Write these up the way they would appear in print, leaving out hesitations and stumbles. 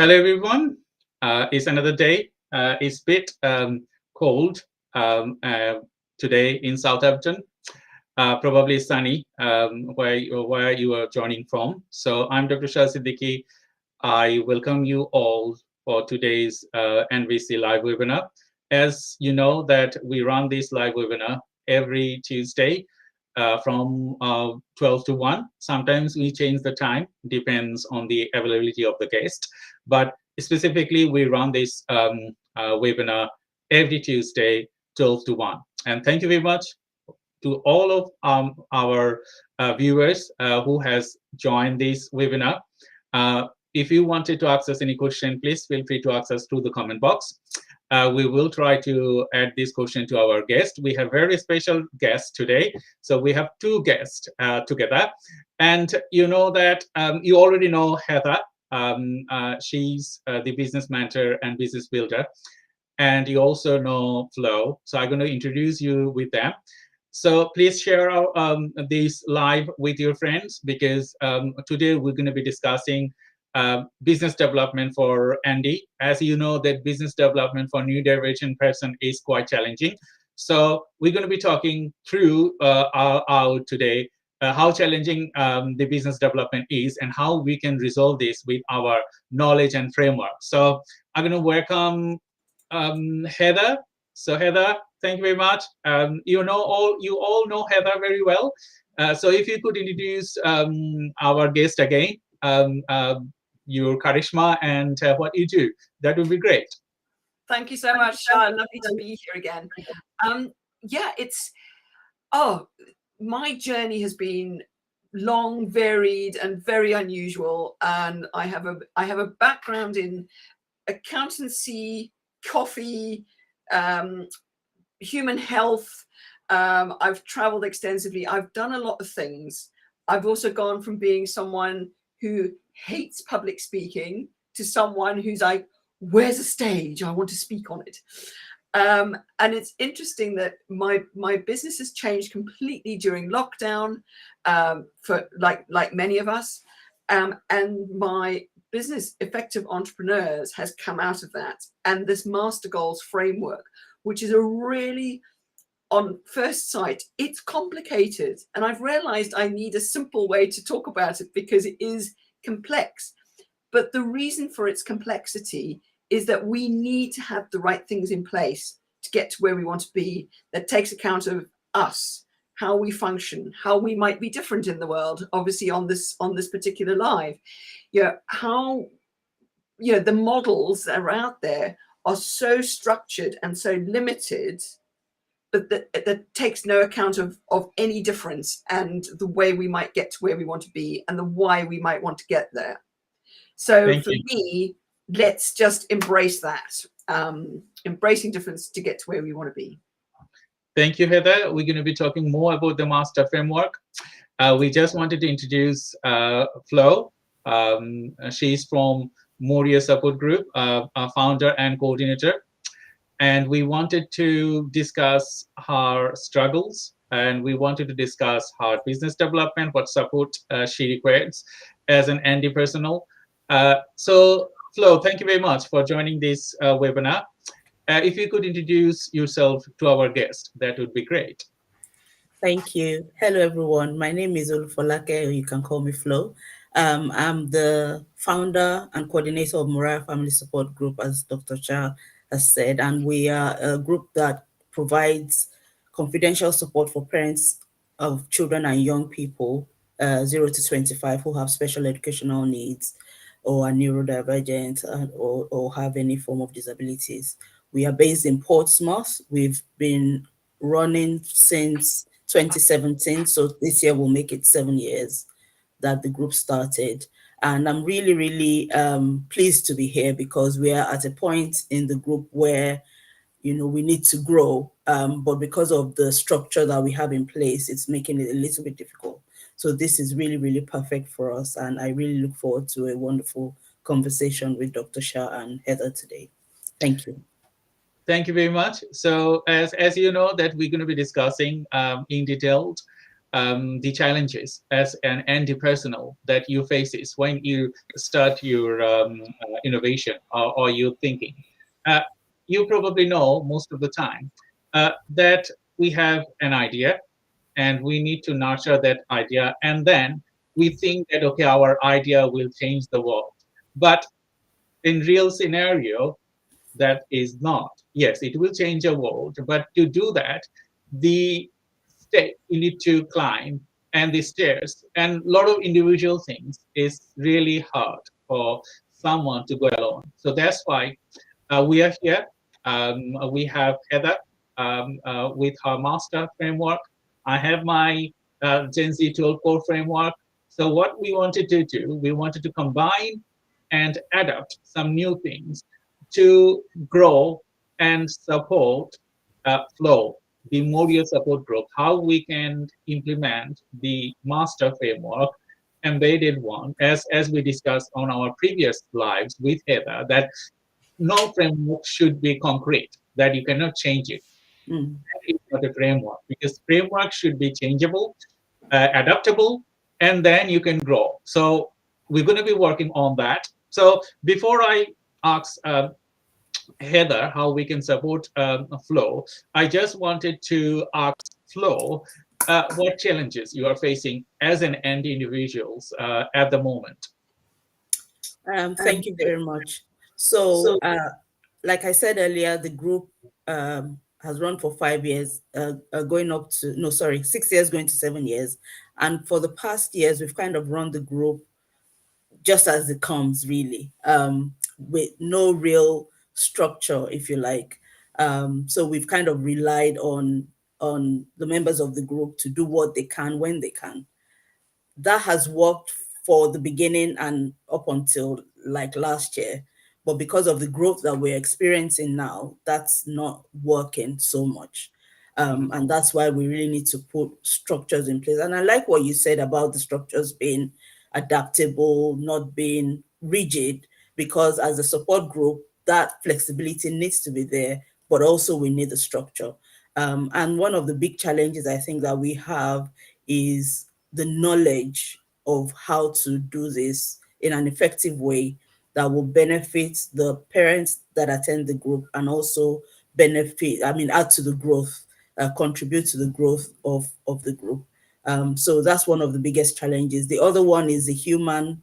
Hello, everyone. It's another day. It's a bit cold today in Southampton. Probably sunny where you are joining from. So I'm Dr. Shah Siddiqui. I welcome you all for today's NVC live webinar. As you know that we run this live webinar every Tuesday from 12 to 1. Sometimes we change the time, depends on the availability of the guest. But specifically, we run this webinar every Tuesday, 12 to 1. And thank you very much to all of our viewers who has joined this webinar. If you wanted to ask us any question, please feel free to ask us through the comment box. We will try to add this question to our guest. We have very special guests today. So we have two guests together. And you know that you already know Heather. She's the business mentor and business builder. And you also know Flo. So I'm going to introduce you with them. So please share this live with your friends because today we're going to be discussing business development for Andy. As you know, that business development for new generation person is quite challenging. So we're going to be talking through out today how challenging the business development is and how we can resolve this with our knowledge and framework. So I'm going to welcome Heather. So Heather, thank you very much. You all know Heather very well. So if you could introduce our guest again, your charisma and what you do, that would be great. Thank you so much. Lovely to be here again. My journey has been long, varied, and very unusual. And I have a background in accountancy, coffee, human health. I've traveled extensively. I've done a lot of things. I've also gone from being someone who hates public speaking to someone who's like, where's a stage? I want to speak on it. And it's interesting that my business has changed completely during lockdown, for like many of us. And my business Effective Entrepreneurs has come out of that. And this Master Goals framework, which is a really, on first sight, it's complicated. And I've realized I need a simple way to talk about it because it is complex. But the reason for its complexity is that we need to have the right things in place to get to where we want to be, that takes account of us, how we function, how we might be different in the world, obviously on this particular live. How the models that are out there are so structured and so limited, but that takes no account of any difference and the way we might get to where we want to be and the why we might want to get there. So for me, let's just embrace that, embracing difference to get to where we want to be. Thank you, Heather. We're going to be talking more about the master framework. We just wanted to introduce Flo. She's from Moria Support Group, a founder and coordinator. And we wanted to discuss her struggles, and we wanted to discuss her business development, what support she requires as an Andy personal. So, Flo, thank you very much for joining this webinar. If you could introduce yourself to our guest, that would be great. Thank you. Hello, everyone. My name is Olufolake, or you can call me Flo. I'm the founder and coordinator of Moria Family Support Group, as Dr. Shah has said, and we are a group that provides confidential support for parents of children and young people 0 to 25 who have special educational needs or are neurodivergent or have any form of disabilities. We are based in Portsmouth. We've been running since 2017, so this year will make it 7 years that the group started. And I'm really, really pleased to be here because we are at a point in the group where, we need to grow, but because of the structure that we have in place, it's making it a little bit difficult. So this is really, really perfect for us. And I really look forward to a wonderful conversation with Dr. Shah and Heather today. Thank you. Thank you very much. So as you know that we're going to be discussing in detail the challenges as an anti-personal that you faces when you start your innovation or your thinking. Uh, you probably know most of the time that we have an idea and we need to nurture that idea, and then we think that okay, our idea will change the world. But in real scenario, that is not. Yes, it will change the world, but to do that, the step you need to climb and the stairs and a lot of individual things is really hard for someone to go alone. So that's why we are here. We have Heather with her master framework. I have my Gen Z 12 core framework. So what we wanted to do, we wanted to combine and adapt some new things to grow and support flow, the Moria support group, how we can implement the master framework, embedded one, as we discussed on our previous lives with Heather, that no framework should be concrete, that you cannot change it. Mm. That is not a framework, because framework should be changeable, adaptable, and then you can grow. So we're going to be working on that. So before I ask Heather how we can support Flow, I just wanted to ask Flow what challenges you are facing as an end individuals at the moment. Thank you very much. So, like I said earlier, the group has run for 5 years, going up to, no, sorry, 6 years, going to 7 years. And for the past years, we've kind of run the group just as it comes, really, with no real structure, if you like. So we've kind of relied on the members of the group to do what they can when they can. That has worked for the beginning and up until like last year. But because of the growth that we're experiencing now, that's not working so much. And that's why we really need to put structures in place. And I like what you said about the structures being adaptable, not being rigid, because as a support group, that flexibility needs to be there, but also we need the structure. And one of the big challenges I think that we have is the knowledge of how to do this in an effective way that will benefit the parents that attend the group and also add to the growth, contribute to the growth of the group. So that's one of the biggest challenges. The other one is the human,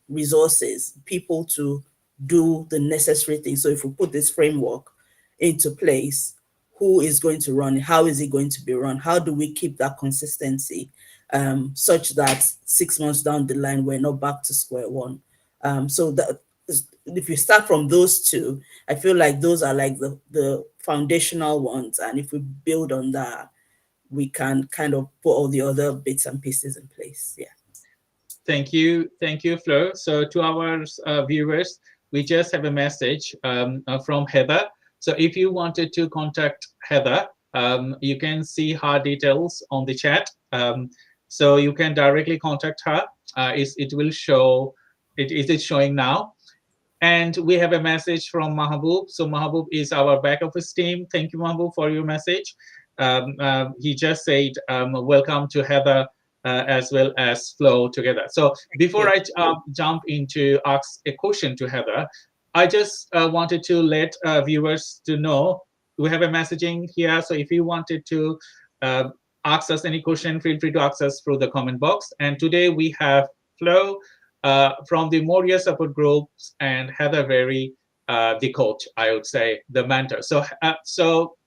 resources, people to do the necessary things. So if we put this framework into place, who is going to run it? How is it going to be run? How do we keep that consistency such that 6 months down the line, we're not back to square one? So that if you start from those two, I feel like those are like the foundational ones. And if we build on that, we can kind of put all the other bits and pieces in place. Yeah. Thank you, Flo. So to our viewers, we just have a message from Heather. So if you wanted to contact Heather, you can see her details on the chat. So you can directly contact her. It will show. It is showing now. And we have a message from Mahabub. So Mahabub is our back office team. Thank you, Mahabub, for your message. He just said, welcome to Heather as well as Flo together. So before I jump into ask a question to Heather, I just wanted to let viewers to know we have a messaging here. So if you wanted to ask us any question, feel free to ask us through the comment box. And today we have Flo from the Moria support groups and Heather Very, the coach, I would say, the mentor. So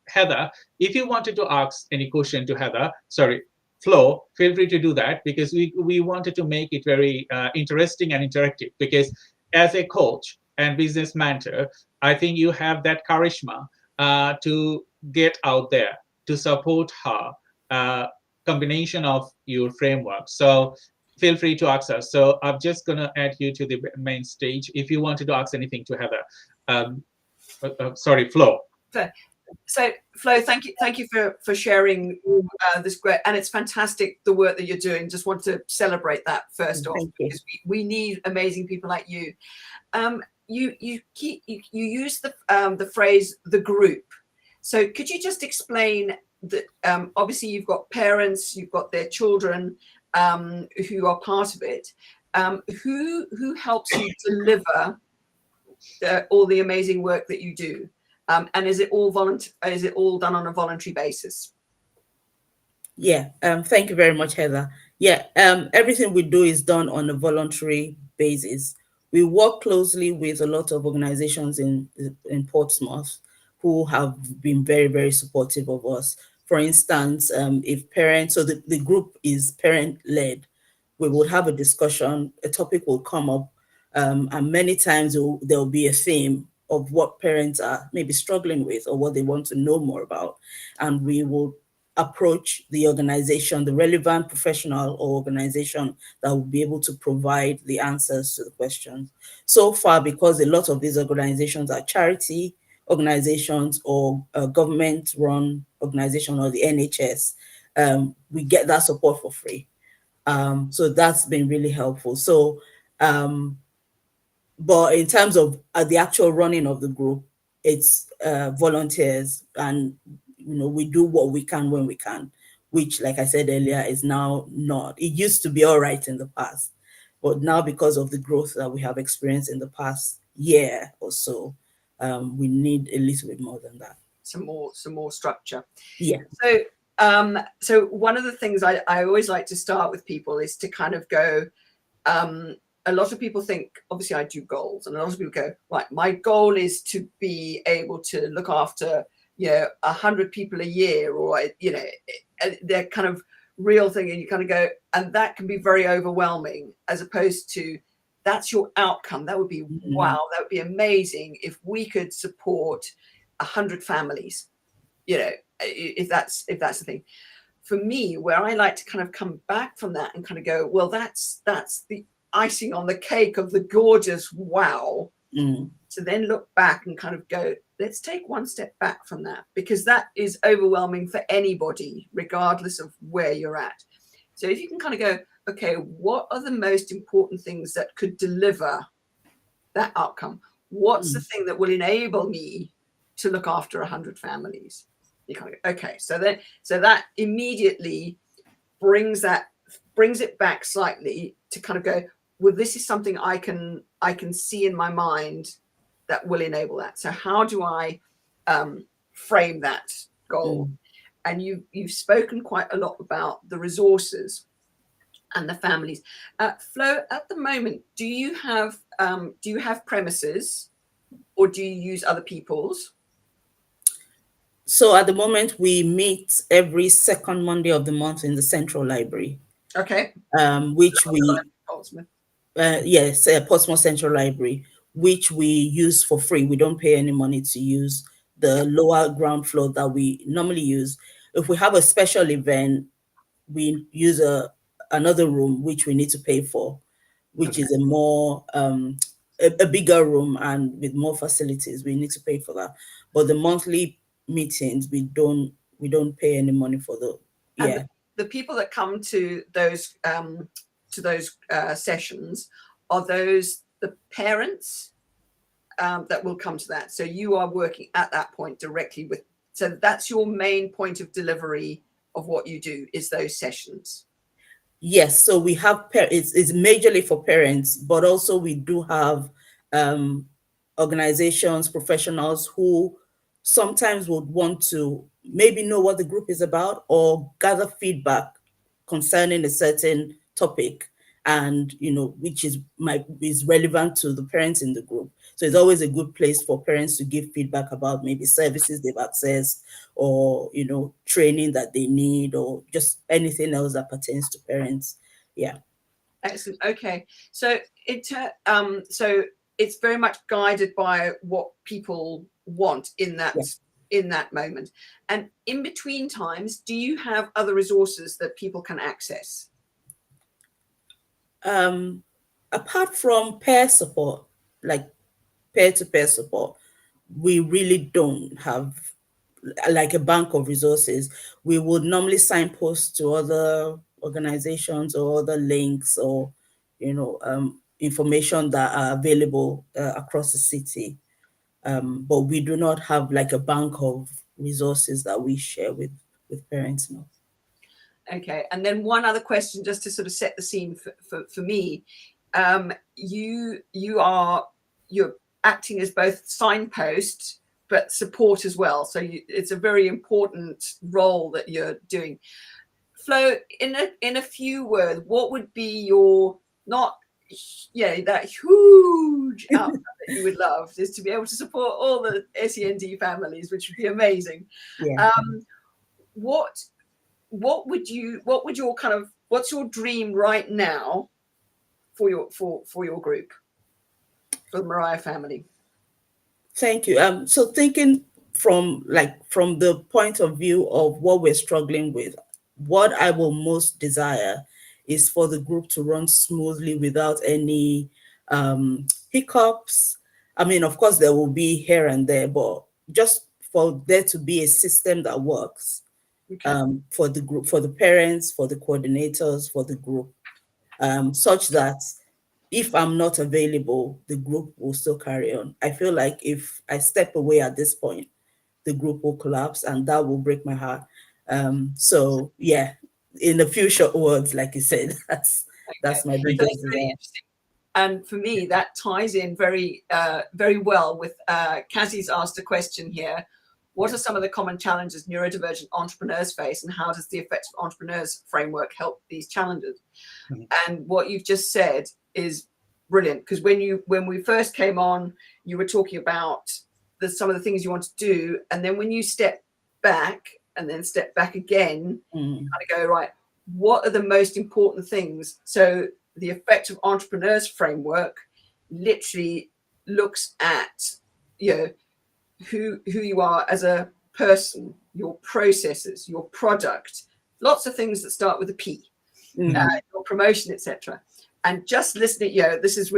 Heather, if you wanted to ask any question to Heather, Flo, feel free to do that, because we wanted to make it very interesting and interactive, because as a coach and business mentor, I think you have that charisma to get out there to support her combination of your framework. So feel free to ask us. So I'm just going to add you to the main stage if you wanted to ask anything to Heather. Flo. So Flo, thank you for sharing this great, and it's fantastic the work that you're doing. Just want to celebrate that first off, because we need amazing people like you. You use the phrase the group. So could you just explain obviously you've got parents, you've got their children who are part of it. Who helps you deliver all the amazing work that you do? And is it all is it all done on a voluntary basis? Yeah, thank you very much, Heather. Yeah, everything we do is done on a voluntary basis. We work closely with a lot of organizations in Portsmouth who have been very, very supportive of us. For instance, if parents, so the group is parent-led, we would have a discussion, a topic will come up, and many times there'll be a theme of what parents are maybe struggling with or what they want to know more about. And we will approach the organization, the relevant professional or organization that will be able to provide the answers to the questions. So far, because a lot of these organizations are charity organizations or government-run organization or the NHS, we get that support for free. So that's been really helpful. So, but in terms of the actual running of the group, it's volunteers, and we do what we can when we can, which, like I said earlier, is now not. It used to be all right in the past, but now because of the growth that we have experienced in the past year or so, we need a little bit more than that. Some more structure. Yeah. So one of the things I always like to start with people is to kind of go, a lot of people think, obviously I do goals, and a lot of people go, right, my goal is to be able to look after 100 people a year, or they're kind of real thing, and you kind of go, and that can be very overwhelming, as opposed to that's your outcome. That would be wow, that would be amazing if we could support 100 families, if that's the thing. For me, where I like to kind of come back from that and kind of go, well, that's the icing on the cake of the gorgeous wow. To then look back and kind of go, let's take one step back from that, because that is overwhelming for anybody, regardless of where you're at. So if you can kind of go, okay, what are the most important things that could deliver that outcome? What's the thing that will enable me to look after 100 families? You kind of go, okay, so that immediately brings it back slightly to kind of go, well, this is something I can see in my mind that will enable that. So how do I frame that goal? And you've spoken quite a lot about the resources and the families. Flo, at the moment, do you have premises, or do you use other people's? So at the moment, we meet every second Monday of the month in the Central Library. Okay. Which we, Portsmouth. Yes, Portsmouth Central Library, which we use for free. We don't pay any money to use the lower ground floor that we normally use. If we have a special event, we use another room, which we need to pay for, which is a more a bigger room and with more facilities. We need to pay for that. But the monthly meetings, we don't pay any money for the And the people that come to those sessions, are those the parents that will come to that? So you are working at that point directly with, so that's your main point of delivery of what you do, is those sessions? Yes, so we have it's majorly for parents, but also we do have organizations, professionals who sometimes would want to maybe know what the group is about or gather feedback concerning a certain topic, and which is relevant to the parents in the group. So it's always a good place for parents to give feedback about maybe services they've accessed, or training that they need, or just anything else that pertains to parents. Yeah. Excellent. Okay, so so it's very much guided by what people want in that moment. And in between times, do you have other resources that people can access? Apart from peer support, like peer-to-peer support, we really don't have like a bank of resources. We would normally signpost to other organizations or other links, or information that are available across the city, but we do not have like a bank of resources that we share with with parents now. Okay, and then one other question, just to sort of set the scene for me. You're acting as both signpost but support as well. So it's a very important role that you're doing. Flo, in a few words, what would be your not that huge outcome that you would love is to be able to support all the SEND families, which would be amazing. Yeah. What's your dream right now for your group, for the Mariah family? Thank you. So thinking from the point of view of what we're struggling with, what I will most desire is for the group to run smoothly without any hiccups. I mean, of course, there will be here and there, but just for there to be a system that works. Okay. For the group, for the parents, for the coordinators, for the group, such that if I'm not available, the group will still carry on. I feel like if I step away at this point, the group will collapse, and that will break my heart. So yeah, in a few short words, like you said, that's my biggest That's really interesting. And for me, that ties in very well with Kazi's asked a question here. What are some of the common challenges neurodivergent entrepreneurs face, and how does the Effective Entrepreneurs framework help these challenges? Mm-hmm. And what you've just said is brilliant, because when we first came on, you were talking about some of the things you want to do, and then when you step back and then step back again, you kind of go, right, what are the most important things? So the Effective Entrepreneurs framework literally looks at who you are as a person, your processes, your product, lots of things that start with a P, your promotion, etc. And just listening, this is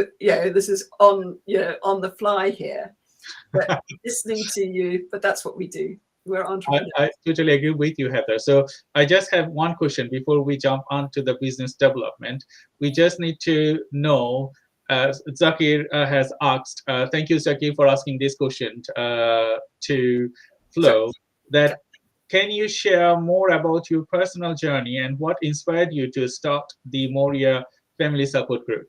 on the fly here, but listening to you. But that's what we do. We're entrepreneurs. I totally agree with you, Heather. So I just have one question before we jump onto the business development. We just need to know. Zakir has asked, thank you, Zakir, for asking this question to Flo, that can you share more about your personal journey and what inspired you to start the Moria Family Support Group?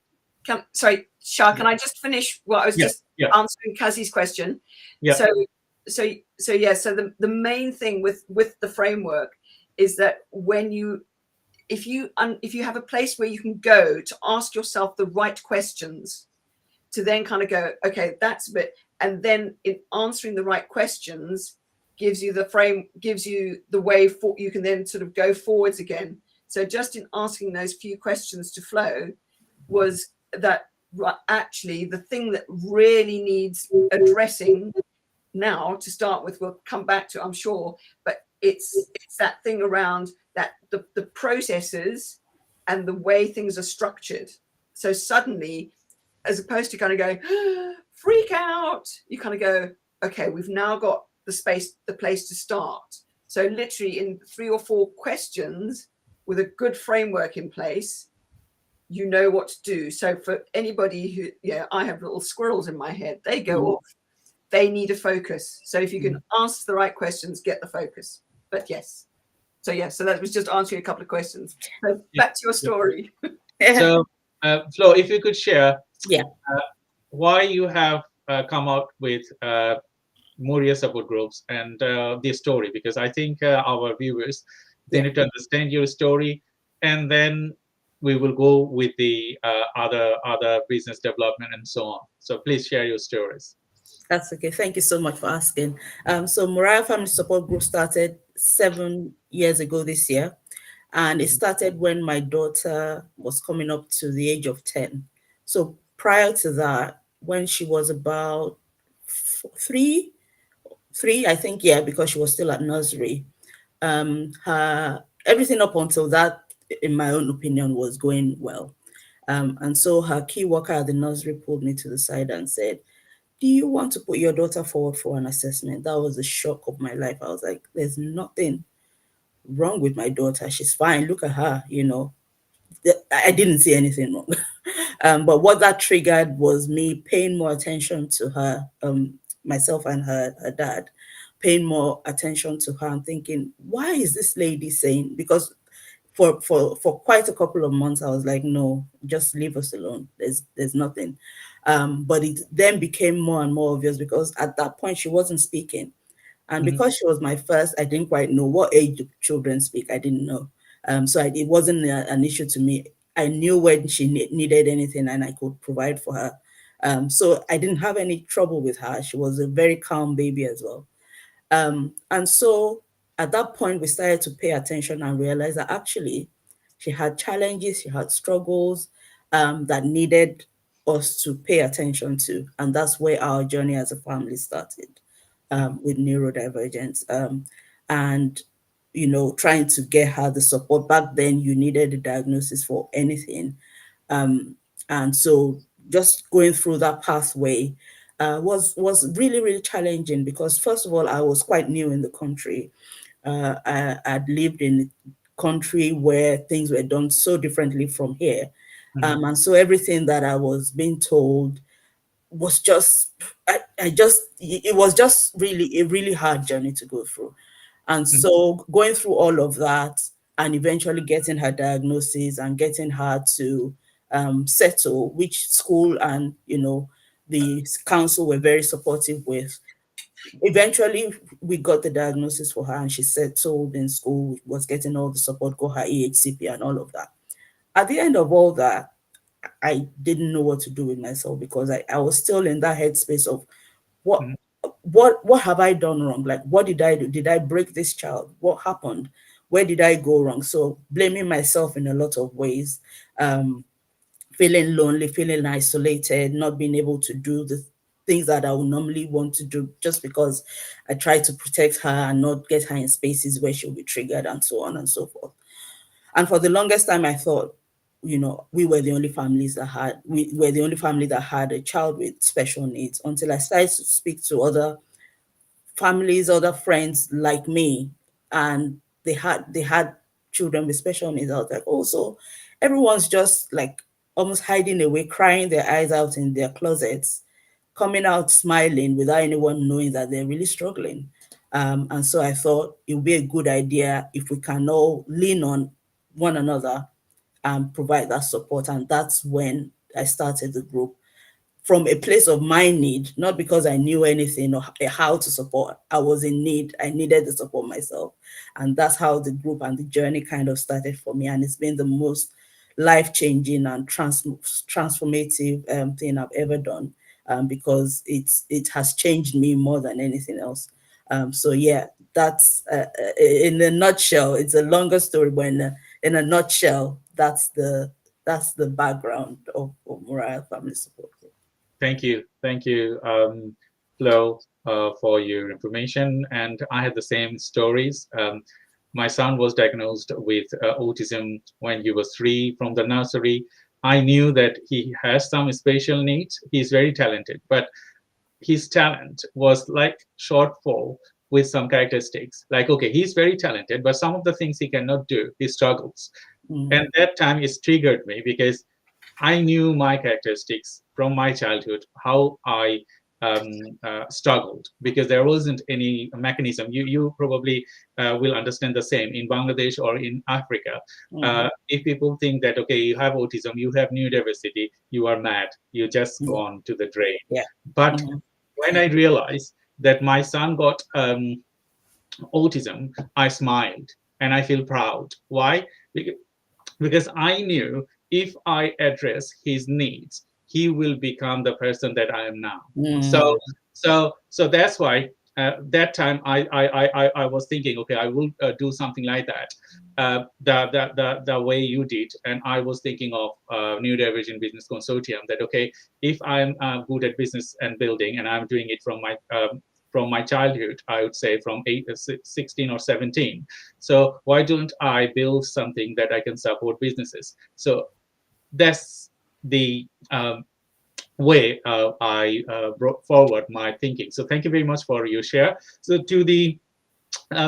Sorry, Shah, can I just finish what I was just answering Kazi's question? Yeah. So the main thing with the framework is that if you have a place where you can go to ask yourself the right questions, to then kind of go, okay, that's a bit, and then in answering the right questions gives you the way for you can then sort of go forwards again. So just in asking those few questions to Flo was that actually the thing that really needs addressing now to start with, we'll come back to, I'm sure, but it's that thing around that the processes and the way things are structured. So suddenly, as opposed to kind of going freak out, you kind of go, okay, we've now got the place to start. So literally in 3 or 4 questions with a good framework in place, you know what to do. So for anybody who, I have little squirrels in my head, they go off. They need a focus. So if you can ask the right questions, get the focus. But yes. So that was just answering a couple of questions. So back to your story. So Flo, if you could share why you have come out with Moria support groups and the story, because I think our viewers, they need to understand your story, and then we will go with the other business development and so on. So please share your stories. That's okay. Thank you so much for asking. So Mariah Family Support Group started 7 years ago this year. And it started when my daughter was coming up to the age of 10. So prior to that, when she was about three, I think, because she was still at nursery, everything up until that, in my own opinion, was going well. And so her key worker at the nursery pulled me to the side and said, do you want to put your daughter forward for an assessment? That was the shock of my life. I was like, there's nothing wrong with my daughter. She's fine. Look at her, I didn't see anything wrong. But what that triggered was me paying more attention to her, myself and her dad, paying more attention to her and thinking, why is this lady saying? Because for quite a couple of months, I was like, no, just leave us alone. There's nothing. But it then became more and more obvious because at that point she wasn't speaking. And Mhm. because she was my first, I didn't quite know what age children speak. I didn't know. So it wasn't an issue to me. I knew when she needed anything and I could provide for her. So I didn't have any trouble with her. She was a very calm baby as well. And so at that point, we started to pay attention and realize that actually she had challenges, she had struggles that needed us to pay attention to. And that's where our journey as a family started with neurodivergence. And, trying to get her the support. Back then, you needed a diagnosis for anything. And so just going through that pathway was really, really challenging because first of all, I was quite new in the country. I'd lived in a country where things were done so differently from here. Mhm. And so everything that I was being told was just, I just, it was just really a really hard journey to go through. And Mhm. so going through all of that and eventually getting her diagnosis and getting her to settle, which school and, the council were very supportive with. Eventually, we got the diagnosis for her and she settled in school, was getting all the support, got her EHCP and all of that. At the end of all that, I didn't know what to do with myself because I was still in that headspace of what Mhm. what have I done wrong? Like what did I do? Did I break this child? What happened? Where did I go wrong? So blaming myself in a lot of ways, um, feeling lonely, feeling isolated, not being able to do the things that I would normally want to do just because I try to protect her and not get her in spaces where she'll be triggered and so on and so forth. And for the longest time, I thought, we were the only family that had a child with special needs until I started to speak to other families, other friends like me, and they had children with special needs. I was like, oh, so everyone's just like almost hiding away, crying their eyes out in their closets, coming out smiling without anyone knowing that they're really struggling. And so I thought it would be a good idea if we can all lean on one another and provide that support. And that's when I started the group from a place of my need, not because I knew anything or how to support. I was in need. I needed the support myself. And that's how the group and the journey kind of started for me. And it's been the most life-changing and transformative thing I've ever done because it has changed me more than anything else. So yeah, that's in a nutshell. It's a longer story, but in a nutshell, that's the background of Mariah Family Support. Thank you, Flo, for your information. And I had the same stories. My son was diagnosed with autism when he was 3 from the nursery. I knew that he has some special needs. He's very talented, but his talent was like shortfall with some characteristics. Like, okay, he's very talented, but some of the things he cannot do, he struggles. Mm, And that time it triggered me because I knew my characteristics from my childhood, how I struggled because there wasn't any mechanism. You probably will understand the same in Bangladesh or in Africa. mhm. If people think that, okay, you have autism, you have neurodiversity, you are mad, you just Yeah, gone to the drain. yeah. But Mhm, when I realized that my son got autism, I smiled and I feel proud. Why? Because I knew if I address his needs, he will become the person that I am now. So, mm, so that's why that time I was thinking, okay, I will do something like that. The way you did, and I was thinking of neurodivergent business consortium. That okay, if I'm good at business and building, and I'm doing it from my childhood, I would say from 16 or 17. So why don't I build something that I can support businesses? So that's the way I brought forward my thinking. So thank you very much for your share. So to the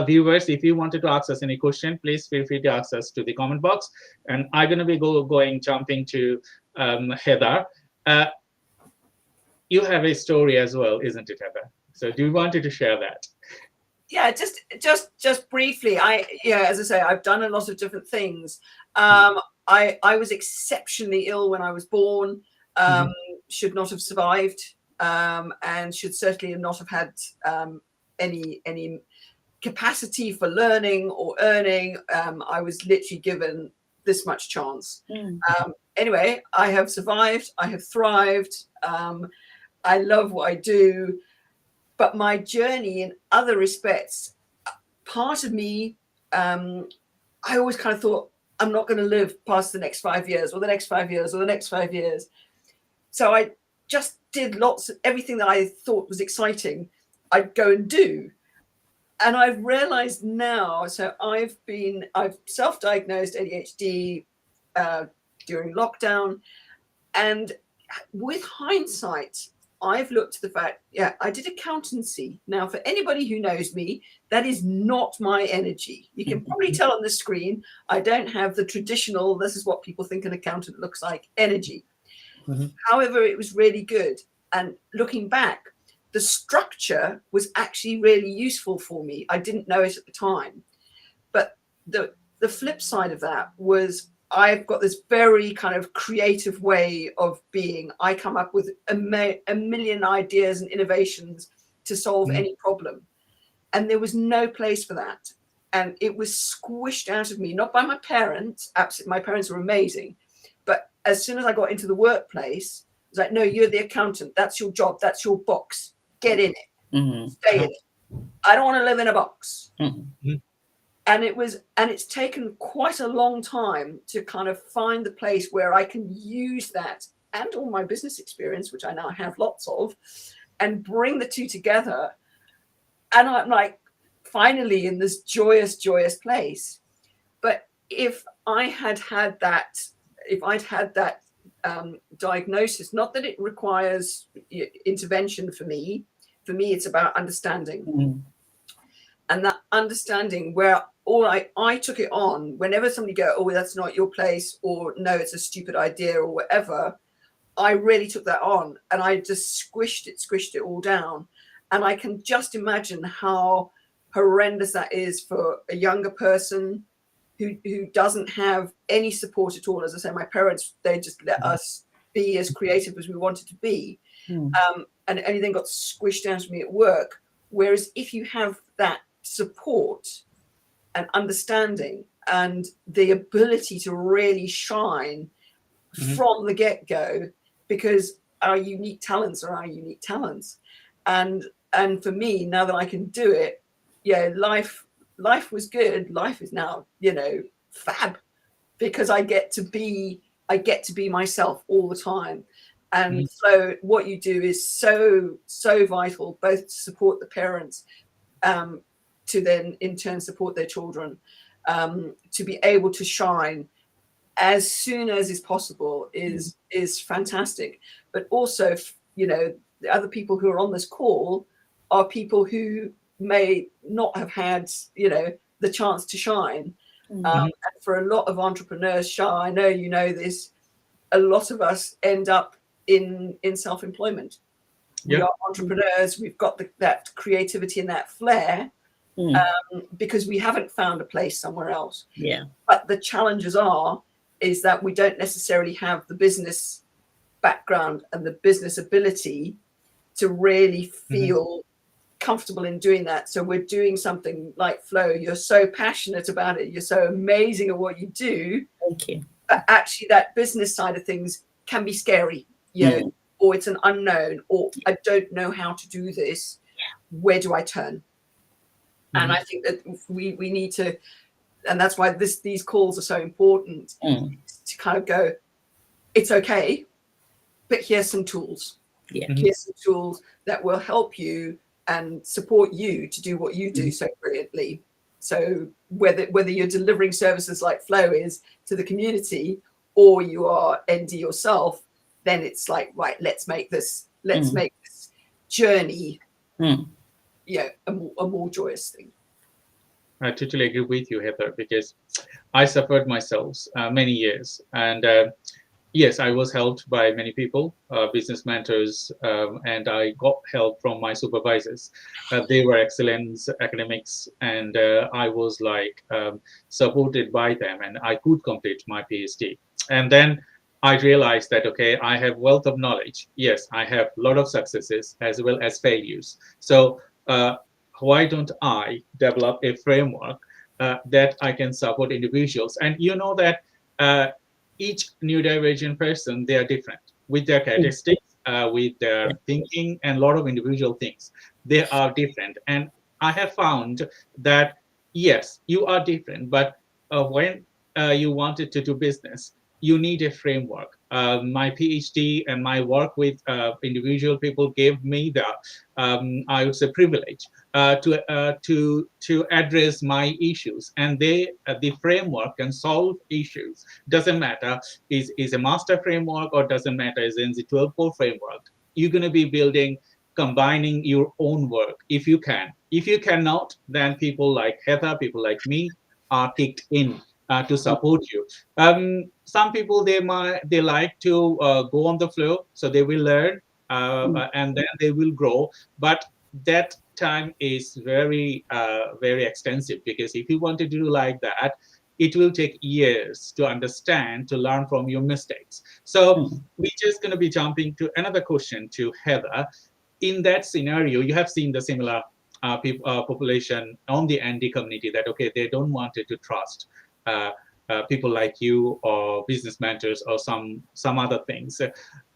viewers, if you wanted to ask us any question, please feel free to ask us to the comment box. And I'm going to be jumping to Heather. Uh, you have a story as well, isn't it, Heather? So do you wanted to share that? Yeah, just briefly. As I say, I've done a lot of different things. I was exceptionally ill when I was born. Should not have survived, and should certainly not have had any capacity for learning or earning. I was literally given this much chance. Anyway, I have survived. I have thrived. I love what I do. But my journey in other respects, part of me, I always kind of thought, I'm not going to live past the next 5 years or the next 5 years or the next 5 years. So I just did lots of everything that I thought was exciting, I'd go and do. And I've realized now, so I've self-diagnosed ADHD during lockdown. And with hindsight, I've looked at the fact, I did accountancy. Now, for anybody who knows me, that is not my energy. You can probably tell on the screen, I don't have the traditional, this is what people think an accountant looks like, energy. However, it was really good. And looking back, the structure was actually really useful for me. I didn't know it at the time. But the flip side of that was I've got this very kind of creative way of being. I come up with a million ideas and innovations to solve any problem. And there was no place for that. And it was squished out of me, not by my parents. Absolutely, my parents were amazing. But as soon as I got into the workplace, it was like, no, you're the accountant. That's your job. That's your box. Get in it. Stay in it. I don't want to live in a box. And it's taken quite a long time to kind of find the place where I can use that and all my business experience, which I now have lots of, and bring the two together. And I'm like, finally in this joyous place. But if I'd had that diagnosis, not that it requires intervention for me, it's about understanding. And that understanding where I took it on, whenever somebody go, oh, that's not your place, or no, it's a stupid idea or whatever, I really took that on and I just squished it all down. And I can just imagine how horrendous that is for a younger person who doesn't have any support at all. As I say, my parents, they just let us be as creative as we wanted to be. And anything got squished down to me at work. Whereas if you have that support and understanding and the ability to really shine from the get-go, because our unique talents are our unique talents. And for me, now that I can do it, life was good. Life is now, fab, because I get to be myself all the time. And so what you do is so vital, both to support the parents, to then in turn support their children, to be able to shine as soon as is possible is fantastic. But also, the other people who are on this call are people who may not have had, the chance to shine. And for a lot of entrepreneurs, Shah, I know you know this, a lot of us end up in self-employment. We are entrepreneurs. We've got that creativity and that flair, because we haven't found a place somewhere else. But the challenges is that we don't necessarily have the business background and the business ability to really feel comfortable in doing that. So we're doing something like Flo. You're so passionate about it. You're so amazing at what you do. Thank you. But actually that business side of things can be scary, or it's an unknown, or I don't know how to do this. Where do I turn? And I think that we need to, and that's why these calls are so important, to kind of go, it's okay, but here's some tools. Here's some tools that will help you and support you to do what you do so brilliantly. So whether you're delivering services like Flo is to the community, or you are ND yourself, then it's like, right, let's make this journey a more joyous thing. I totally agree with you, Heather, because I suffered myself many years. And, yes, I was helped by many people, business mentors, and I got help from my supervisors. They were excellent academics, and I was like supported by them, and I could complete my PhD. And then I realized that, okay, I have wealth of knowledge. Yes, I have a lot of successes as well as failures. So why don't I develop a framework that I can support individuals? And you know that each neurodivergent person, they are different with their characteristics, with their thinking, and a lot of individual things. They are different. And I have found that, yes, you are different, but when you wanted to do business, you need a framework. My PhD and my work with individual people gave me the, I would say, privilege to address my issues, and the framework can solve issues. Doesn't matter is a master framework or doesn't matter is in the 12 core framework. You're going to be building, combining your own work if you can. If you cannot, then people like Heather, people like me are kicked in to support you. Some people they like to go on the flow, so they will learn and then they will grow. But that time is very extensive, because if you want to do like that, it will take years to understand, to learn from your mistakes. So we're just going to be jumping to another question to Heather. In that scenario, you have seen the similar population on the anti community that, okay, they don't want to trust people like you or business mentors or some other things.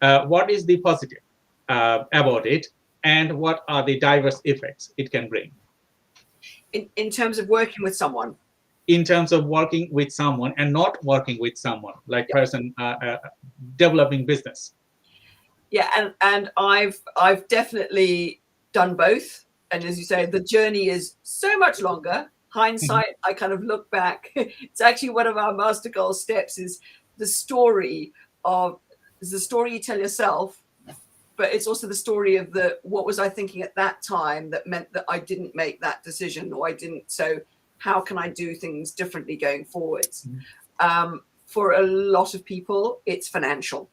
What is the positive about it, and what are the diverse effects it can bring? In terms of working with someone? In terms of working with someone and not working with someone, like person developing business. Yeah, and I've definitely done both. And as you say, the journey is so much longer. Hindsight, I kind of look back. It's actually one of our master goal steps is the story you tell yourself, but it's also the story of what was I thinking at that time that meant that I didn't make that decision, or I didn't. So how can I do things differently going forwards? For a lot of people, it's financial.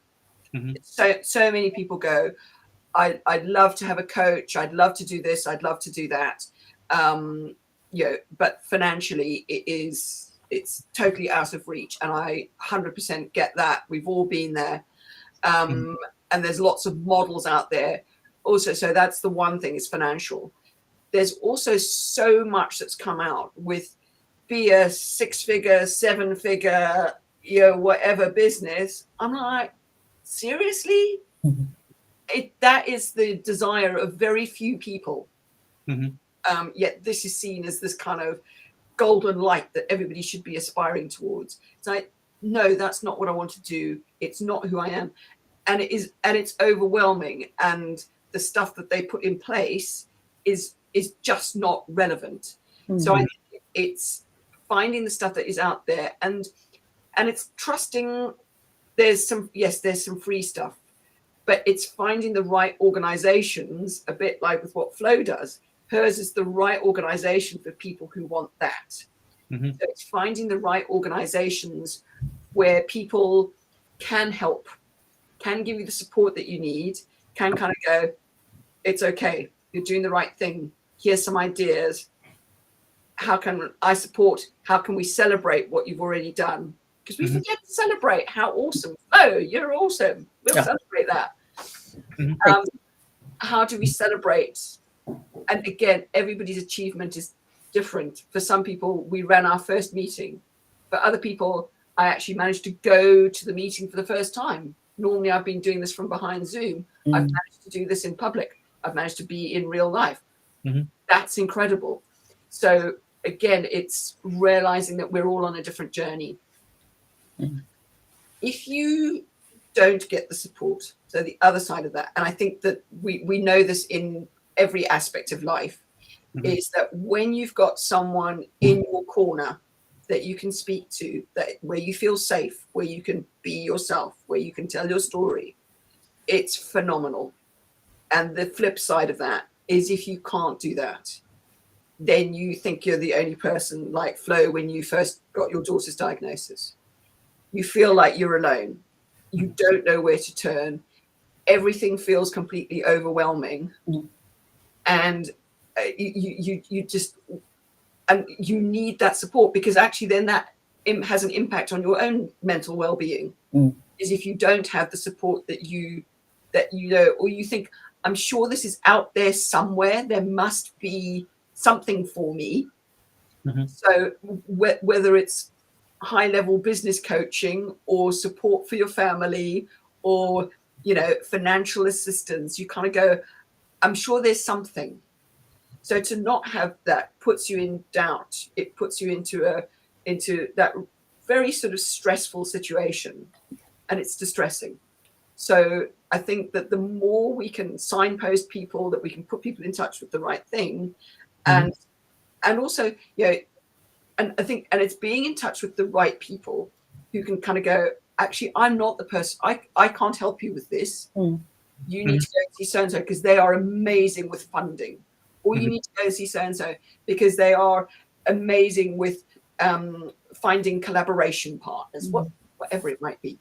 So many people go, I'd love to have a coach. I'd love to do this. I'd love to do that. But financially it's totally out of reach. And I 100% get that. We've all been there. And there's lots of models out there also. So that's the one thing, is financial. There's also so much that's come out with, be a 6-figure, 7-figure, whatever business. I'm like, seriously? That is the desire of very few people. Yet this is seen as this kind of golden light that everybody should be aspiring towards. It's like, no, that's not what I want to do. It's not who I am. And it's overwhelming. And the stuff that they put in place is just not relevant. So I think it's finding the stuff that is out there, and it's trusting. There's some free stuff, but it's finding the right organizations, a bit like with what Flo does. Hers is the right organization for people who want that. So it's finding the right organizations where people can help, can give you the support that you need, can kind of go, it's okay, you're doing the right thing. Here's some ideas. How can I support? How can we celebrate what you've already done? Because we forget to celebrate how awesome. Oh, you're awesome. We'll celebrate that. How do we celebrate? And again, everybody's achievement is different. For some people, we ran our first meeting. For other people, I actually managed to go to the meeting for the first time. Normally, I've been doing this from behind Zoom. I've managed to do this in public. I've managed to be in real life. That's incredible. So again, it's realizing that we're all on a different journey. If you don't get the support, so the other side of that, and I think that we know this in every aspect of life, is that when you've got someone in your corner that you can speak to, that where you feel safe, where you can be yourself, where you can tell your story, it's phenomenal. And the flip side of that is, if you can't do that, then you think you're the only person, like Flo when you first got your daughter's diagnosis. You feel like you're alone. you don't know where to turn, everything feels completely overwhelming, and you just, and you need that support, because actually then that has an impact on your own mental well-being. Is if you don't have the support that you know, or you think, I'm sure this is out there somewhere, there must be something for me. So whether it's high level business coaching or support for your family, or financial assistance, you kind of go, I'm sure there's something. So to not have that puts you in doubt. It puts you into that very sort of stressful situation, and it's distressing. So I think that the more we can signpost people, that we can put people in touch with the right thing, and also, and I think, and it's being in touch with the right people who can kind of go, actually, I'm not the person, I can't help you with this. You need to go see so-and-so because they are amazing with funding. Or you need to go see so-and-so because they are amazing with finding collaboration partners, whatever it might be.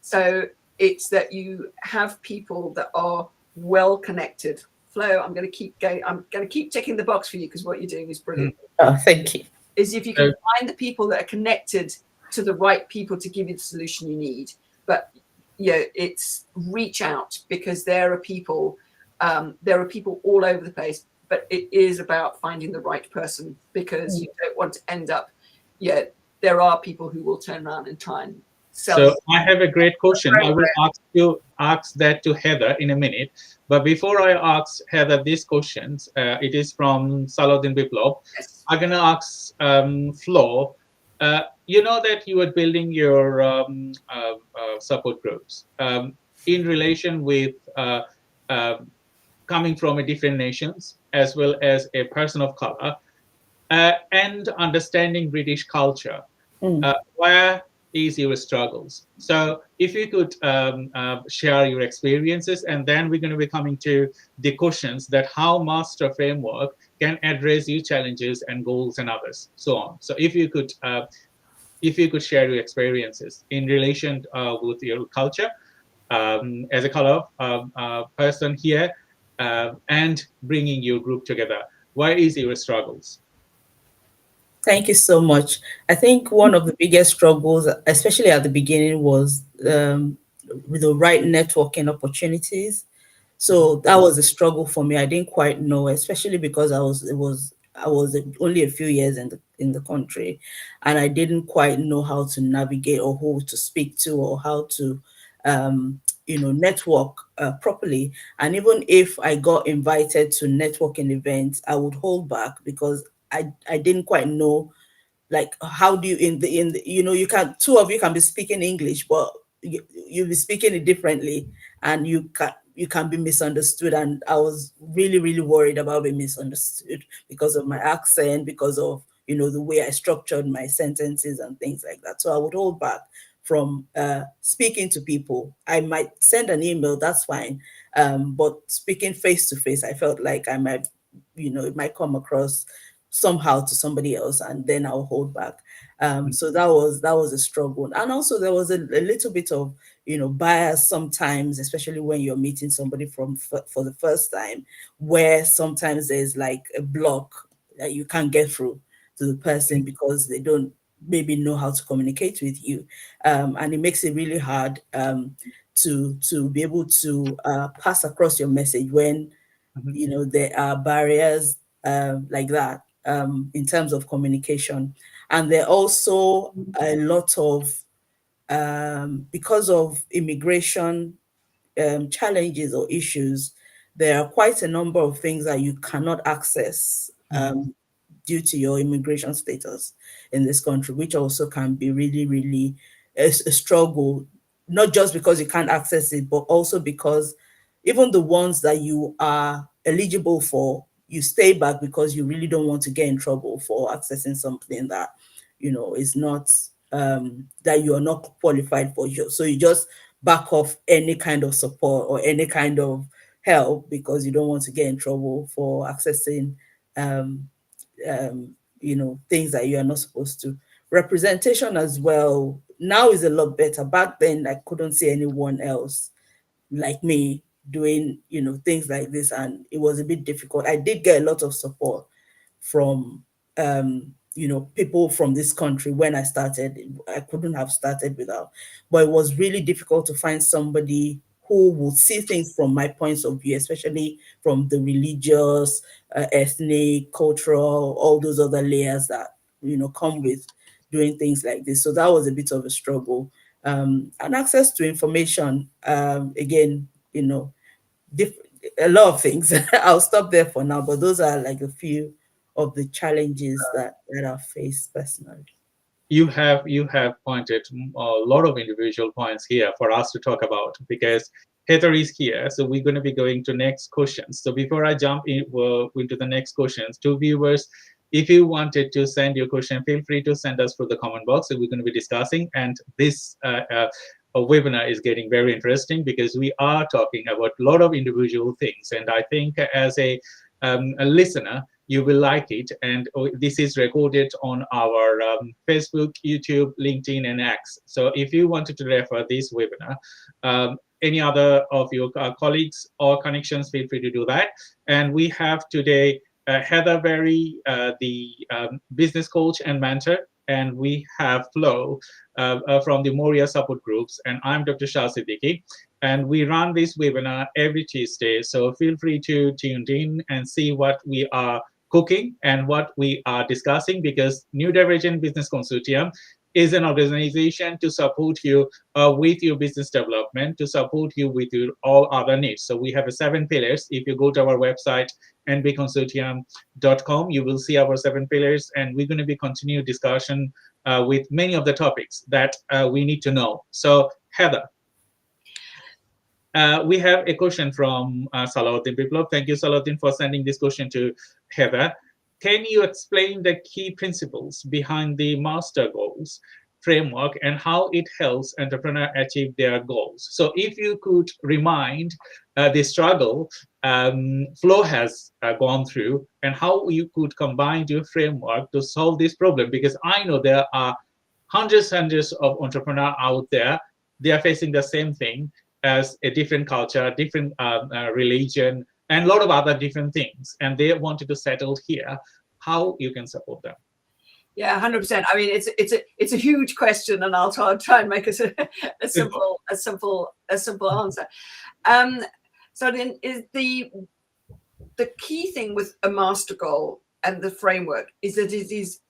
So it's that you have people that are well connected. Flo, I'm going to keep going. I'm going to keep ticking the box for you, because what you're doing is brilliant. Oh, thank you. Is if you can find the people that are connected to the right people to give you the solution you need. But it's reach out, because there are people all over the place. But it is about finding the right person, because you don't want to end up. There are people who will turn around and try and sell. So I have a great question. I will ask that to Heather in a minute. But before I ask Heather these questions, it is from Saladin Biplov. Yes. I'm going to ask Flo. You know that you are building your support groups in relation with coming from a different nations, as well as a person of color, and understanding British culture. Where is your struggles? So if you could share your experiences, and then we're going to be coming to the questions that how master framework can address your challenges and goals and others, so on. So if you could share your experiences in relation with your culture as a color person here, and bringing your group together, where is your struggles? Thank you so much. I think one of the biggest struggles, especially at the beginning, was with the right networking opportunities. So that was a struggle for me. I didn't quite know, especially because I was only a few years in the country, and I didn't quite know how to navigate, or who to speak to, or how to network properly. And even if I got invited to networking events, I would hold back, because I didn't quite know, like, how do you you can, two of you can be speaking English, but you'll be speaking it differently, and you can be misunderstood. And I was really, really worried about being misunderstood because of my accent, because of the way I structured my sentences and things like that. So I would hold back from speaking to people. I might send an email, that's fine, but speaking face to face, I felt like I might, it might come across somehow to somebody else, and then I'll hold back. So that was a struggle. And also there was a little bit of bias sometimes, especially when you're meeting somebody for the first time, where sometimes there's like a block that you can't get through to the person because they don't maybe know how to communicate with you, and it makes it really hard to be able to pass across your message when there are barriers like that in terms of communication. And there are also a lot of because of immigration challenges or issues, there are quite a number of things that you cannot access due to your immigration status in this country, which also can be really, really a struggle, not just because you can't access it, but also because even the ones that you are eligible for, you stay back because you really don't want to get in trouble for accessing something that is not that you are not qualified for. So you just back off any kind of support or any kind of help because you don't want to get in trouble for accessing things that you are not supposed to. representation as well now is a lot better. Back then, I couldn't see anyone else like me doing, things like this, and it was a bit difficult. I did get a lot of support from people from this country when I started. I couldn't have started without, but it was really difficult to find somebody who would see things from my points of view, especially from the religious, ethnic, cultural, all those other layers that come with doing things like this. So that was a bit of a struggle. And access to information, again, diff- a lot of things. I'll stop there for now, but those are like a few of the challenges that I've faced personally. You have pointed a lot of individual points here for us to talk about, because Heather is here, so we're going to be going to next questions. So before I jump into the next questions, to viewers, if you wanted to send your question, feel free to send us through the comment box. So we're going to be discussing, and this webinar is getting very interesting because we are talking about a lot of individual things, and I think as a listener, you will like it. And this is recorded on our Facebook, YouTube, LinkedIn, and X. So if you wanted to refer this webinar, any other of your colleagues or connections, feel free to do that. And we have today Heather Berry, the business coach and mentor, and we have Flo from the Moria support groups, and I'm Dr. Shah Siddiqui. And we run this webinar every Tuesday, so feel free to tune in and see what we are cooking and what we are discussing, because New Divergent Business Consortium is an organization to support you with your business development, to support you with your all other needs. So we have 7 pillars. If you go to our website, nbconsortium.com, you will see our 7 pillars, and we're going to be continued discussion with many of the topics that we need to know. So Heather, we have a question from Salahuddin Biplov. Thank you, Salahuddin, for sending this question to Heather. Can you explain the key principles behind the master goals framework and how it helps entrepreneurs achieve their goals? So if you could remind the struggle Flo has gone through, and how you could combine your framework to solve this problem, because I know there are hundreds of entrepreneurs out there. They are facing the same thing as a different culture, different religion, and a lot of other different things, and they wanted to settle here. How you can support them? Yeah, 100%. I mean, it's a huge question, and I'll try and make a simple answer. So then is the key thing with a master goal and the framework is that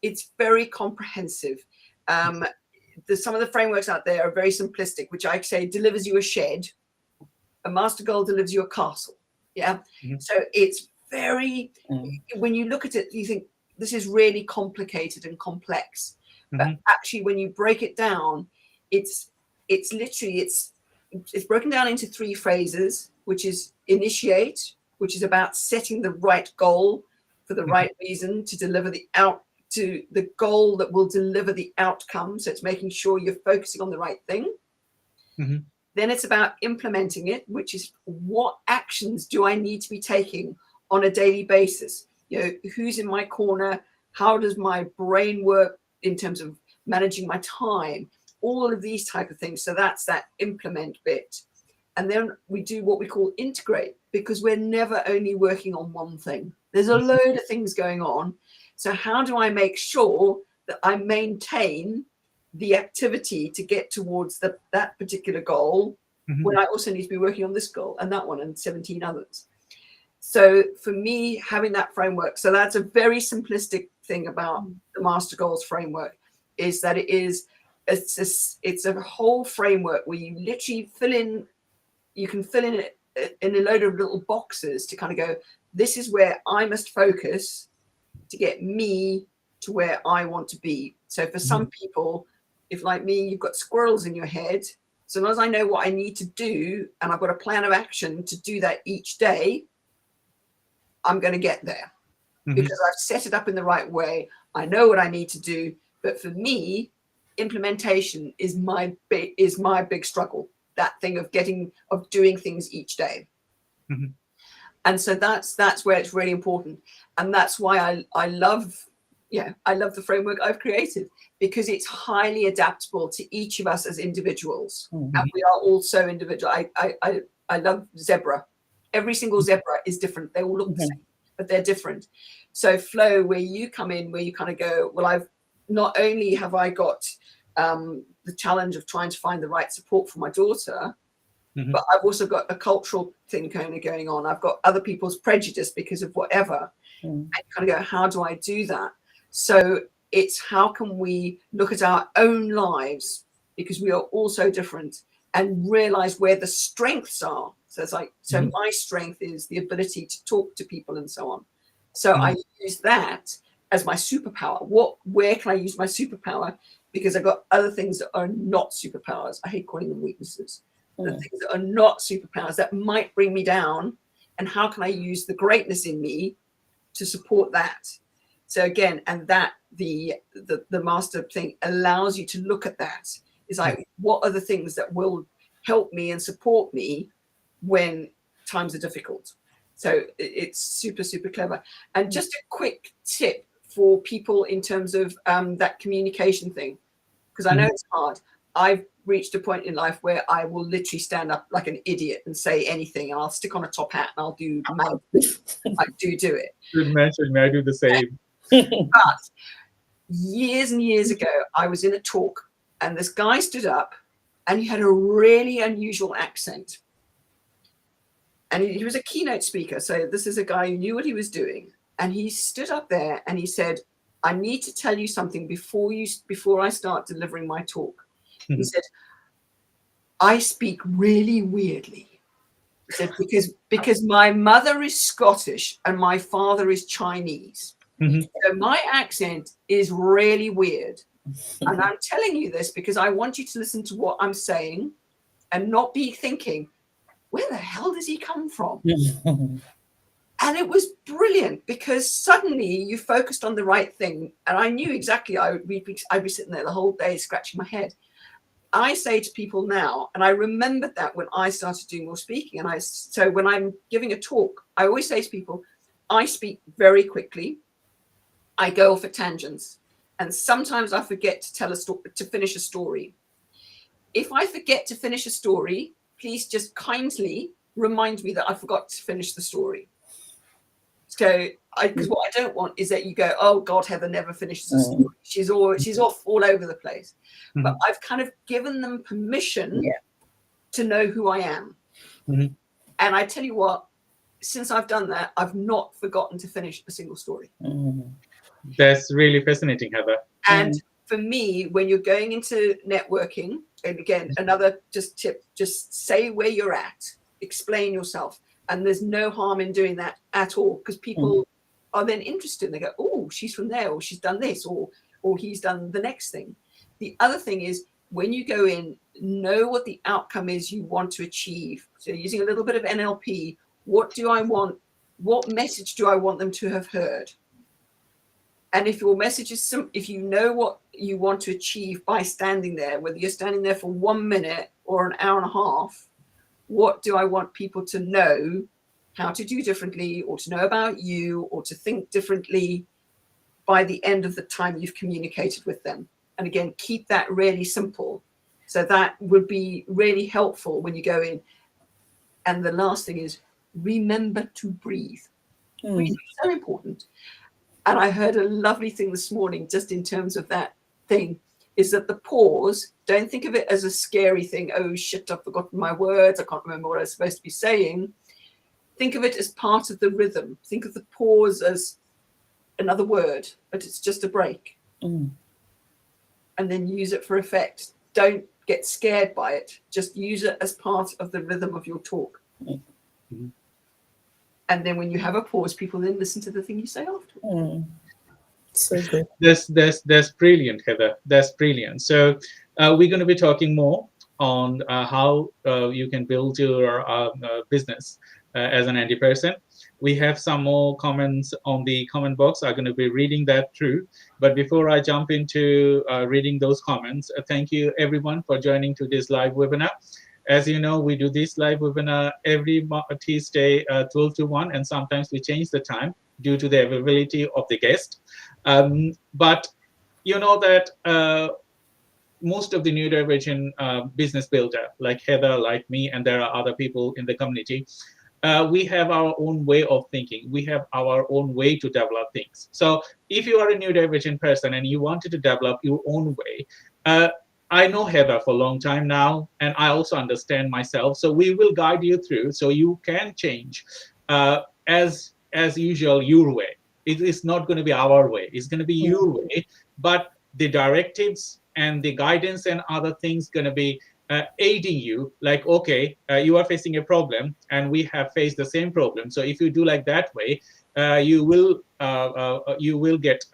it's very comprehensive. Some of the frameworks out there are very simplistic, which I say delivers you a shed. A master goal delivers you a castle. Yeah. Mm-hmm. So it's very, when you look at it, you think this is really complicated and complex. Mm-hmm. But actually, when you break it down, it's broken down into 3 phases, which is initiate, which is about setting the right goal for the right reason to deliver to the goal that will deliver the outcome. So it's making sure you're focusing on the right thing. Mm-hmm. Then it's about implementing it, which is what actions do I need to be taking on a daily basis? Who's in my corner? How does my brain work in terms of managing my time? All of these type of things. So that's that implement bit. And then we do what we call integrate, because we're never only working on one thing. There's a load of things going on. So how do I make sure that I maintain the activity to get towards that particular goal, when I also need to be working on this goal and that one and 17 others? So for me, having that framework, so that's a very simplistic thing about the Master Goals framework, is that it's a whole framework where you literally you can fill in it in a load of little boxes to kind of go, this is where I must focus to get me to where I want to be. So for some people, if like me, you've got squirrels in your head, so long as I know what I need to do and I've got a plan of action to do that each day, I'm going to get there because I've set it up in the right way. I know what I need to do. But for me, implementation is my big struggle, that thing of doing things each day. And so that's where it's really important. And that's why I love I love the framework I've created because it's highly adaptable to each of us as individuals. Mhm. And we are also individual. I love zebra. Every single zebra is different. They all look the same, but they're different. So Flo, where you come in, where you kind of go, well, I've not only have I got the challenge of trying to find the right support for my daughter, but I've also got a cultural thing kind of going on. I've got other people's prejudice because of whatever. And kind of go, how do I do that? So it's how can we look at our own lives, because we are all so different, and realize where the strengths are. So it's like, so my strength is the ability to talk to people and so on. So I use that as my superpower. Where can I use my superpower? Because I've got other things that are not superpowers. I hate calling them weaknesses. The things that are not superpowers that might bring me down, and how can I use the greatness in me to support that? So again, and that the master thing allows you to look at that. It's like, what are the things that will help me and support me when times are difficult? So it's super, super clever. And just a quick tip for people in terms of that communication thing, because I know it's hard. I've reached a point in life where I will literally stand up like an idiot and say anything, and I'll stick on a top hat and I'll do mad. I do it. Good mention. I do the same. But years and years ago, I was in a talk, and this guy stood up, and he had a really unusual accent. And he was a keynote speaker. So this is a guy who knew what he was doing. And he stood up there and he said, I need to tell you something before I start delivering my talk. He said, I speak really weirdly. He said, because my mother is Scottish and my father is Chinese. So my accent is really weird. And I'm telling you this because I want you to listen to what I'm saying and not be thinking, where the hell does he come from? And it was brilliant because suddenly you focused on the right thing. And I knew exactly I'd be sitting there the whole day scratching my head. I say to people now, and I remembered that when I started doing more speaking, so when I'm giving a talk, I always say to people, I speak very quickly. I go off at tangents, and sometimes I forget to tell to finish a story. If I forget to finish a story, please just kindly remind me that I forgot to finish the story. So, because what I don't want is that you go, oh God, Heather never finishes a story. She's off all over the place. But I've kind of given them permission to know who I am. And I tell you what, since I've done that, I've not forgotten to finish a single story. That's really fascinating, Heather. And for me, when you're going into networking, and again, another just tip, just say where you're at, explain yourself. And there's no harm in doing that at all, because people are then interested. They go, oh, she's from there, or she's done this, or he's done the next thing. The other thing is, when you go in, know what the outcome is you want to achieve. So using a little bit of NLP, what do I want? What message do I want them to have heard? And if your message is if you know what you want to achieve by standing there, whether you're standing there for 1 minute or an hour and a half, what do I want people to know how to do differently, or to know about you, or to think differently by the end of the time you've communicated with them? And again, keep that really simple. So that would be really helpful when you go in. And the last thing is, remember to breathe. Breathing is so important. And I heard a lovely thing this morning, just in terms of that thing, is that the pause, don't think of it as a scary thing. Oh shit, I've forgotten my words. I can't remember what I was supposed to be saying. Think of it as part of the rhythm. Think of the pause as another word, but it's just a break. And then use it for effect. Don't get scared by it. Just use it as part of the rhythm of your talk. And then when you have a pause, people then listen to the thing you say after. So good. That's brilliant, Heather. That's brilliant. So we're going to be talking more on how you can build your business as an indie person. We have some more comments on the comment box. I'm going to be reading that through. But before I jump into reading those comments, thank you everyone for joining to this live webinar. As you know, we do this live webinar every Tuesday, 12 to 1, and sometimes we change the time due to the availability of the guest. But you know that most of the neurodivergent business builder, like Heather, like me, and there are other people in the community, we have our own way of thinking. We have our own way to develop things. So if you are a neurodivergent person and you wanted to develop your own way, uh, I know Heather for a long time now, and I also understand myself. So we will guide you through so you can change as usual your way. It is not going to be our way. It's going to be your way. But the directives and the guidance and other things going to be aiding you, like, okay, you are facing a problem and we have faced the same problem, so if you do like that way, you will get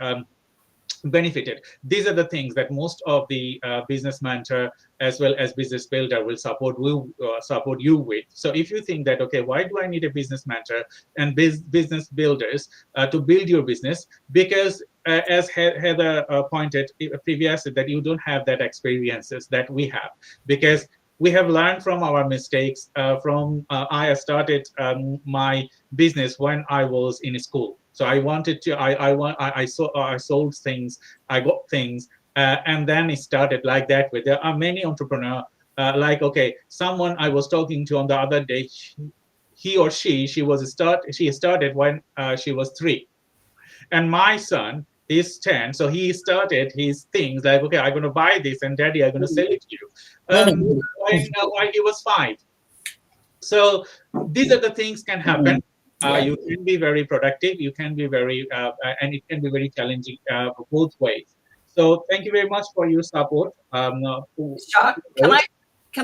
benefited. These are the things that most of the business mentor as well as business builder will support you with. So if you think that, okay, why do I need a business mentor and business builders to build your business? Because as Heather pointed previously, that you don't have that experiences that we have, because we have learned from our mistakes. I started my business when I was in school. So I wanted to, I sold things, I got things, and then it started like that. With there are many entrepreneurs, like, okay, someone I was talking to on the other day, she started when she was 3, and my son is 10, so he started his things like, okay, I'm going to buy this, and daddy, I'm going to sell it to you, while he was 5. So these are the things can happen. Yeah. You can be very productive. You can be very, and it can be very challenging both ways. So thank you very much for your support. Shah, can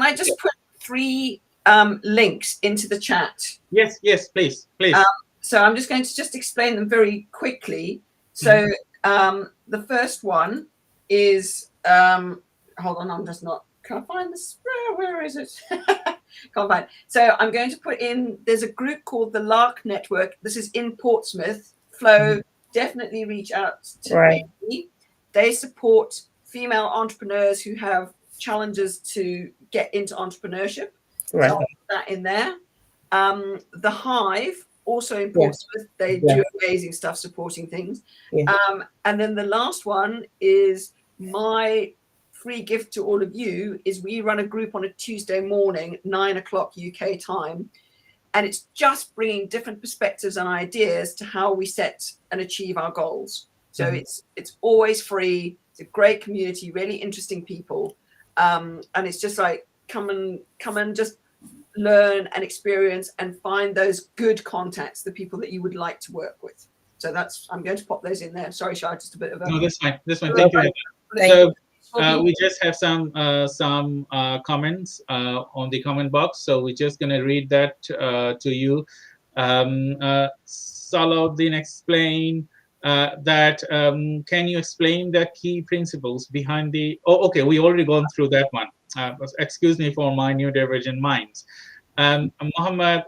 I just put 3 links into the chat? Yes, yes, please, please. So I'm just going to just explain them very quickly. So the first one is, hold on, I'm just not, can I find this? Where is it? Can't find. So I'm going to put in, there's a group called the Lark Network. This is in Portsmouth. Flo, definitely reach out to me. They support female entrepreneurs who have challenges to get into entrepreneurship. Right. So I'll put that in there. The Hive, also in Portsmouth, they do amazing stuff supporting things. And then the last one is my free gift to all of you is we run a group on a Tuesday morning, 9 o'clock UK time. And it's just bringing different perspectives and ideas to how we set and achieve our goals. So it's always free. It's a great community, really interesting people. And it's just like, come and just learn and experience and find those good contacts, the people that you would like to work with. So I'm going to pop those in there. Sorry, Shah, just a bit of a... No, that's fine. Thank you. So we just have some comments on the comment box. So we're just going to read that to you. Salahuddin explain that, can you explain the key principles behind the... Oh, okay, we already gone through that one. Excuse me for my neurodivergent minds. Muhammad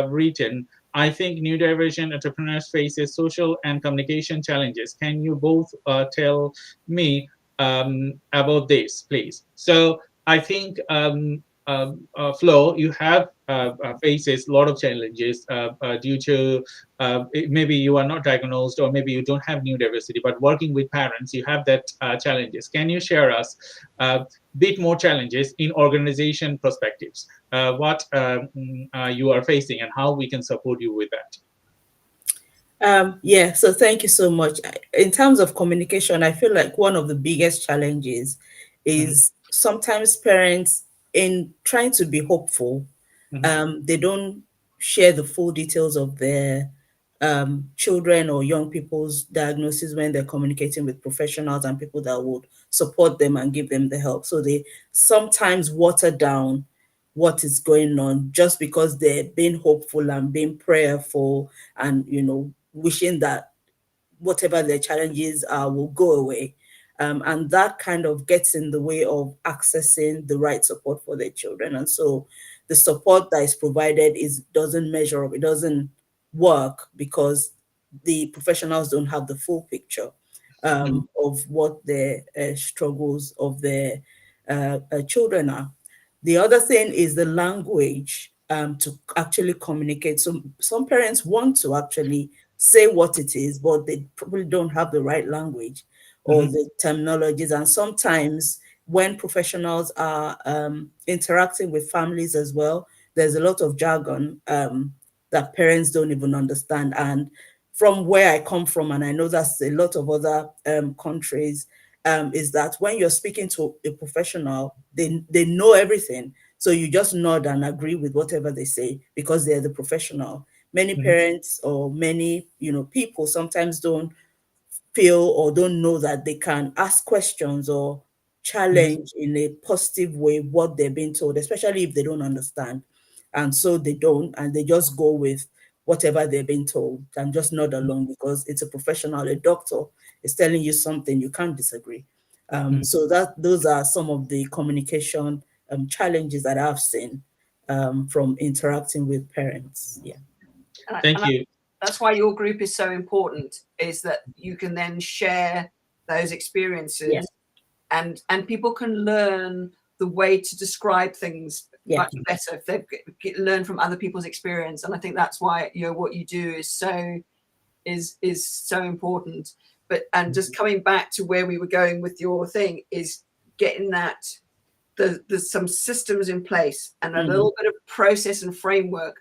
written, I think neurodivergent entrepreneurs faces social and communication challenges. Can you both tell me about this, please? So I think, Flo, you have faces a lot of challenges due to maybe you are not diagnosed, or maybe you don't have neurodiversity, but working with parents, you have that challenges. Can you share us a bit more challenges in organization perspectives, what you are facing and how we can support you with that? Yeah, so thank you so much. In terms of communication, I feel like one of the biggest challenges is sometimes parents, in trying to be hopeful, they don't share the full details of their children or young people's diagnosis when they're communicating with professionals and people that would support them and give them the help. So they sometimes water down what is going on just because they're being hopeful and being prayerful and, wishing that whatever their challenges are will go away. And that kind of gets in the way of accessing the right support for their children. And so the support that is provided doesn't measure up, it doesn't work because the professionals don't have the full picture of what the struggles of their children are. The other thing is the language to actually communicate. So some parents want to actually say what it is, but they probably don't have the right language or the terminologies. And sometimes when professionals are interacting with families as well, there's a lot of jargon that parents don't even understand. And from where I come from, and I know that's a lot of other countries, is that when you're speaking to a professional, they know everything. So you just nod and agree with whatever they say because they're the professional. Many parents or many, people sometimes don't feel or don't know that they can ask questions or challenge in a positive way what they're being told, especially if they don't understand. And so they don't, and they just go with whatever they're being told and just nod along because it's a professional. A doctor is telling you something, you can't disagree. So those are some of the communication challenges that I've seen from interacting with parents. Yeah. Thank you. That's why your group is so important, is that you can then share those experiences. Yes. and people can learn the way to describe things much better if they learn from other people's experience. And I think that's why what you do is so important. And just coming back to where we were going with your thing is getting that there's some systems in place and a little bit of process and framework,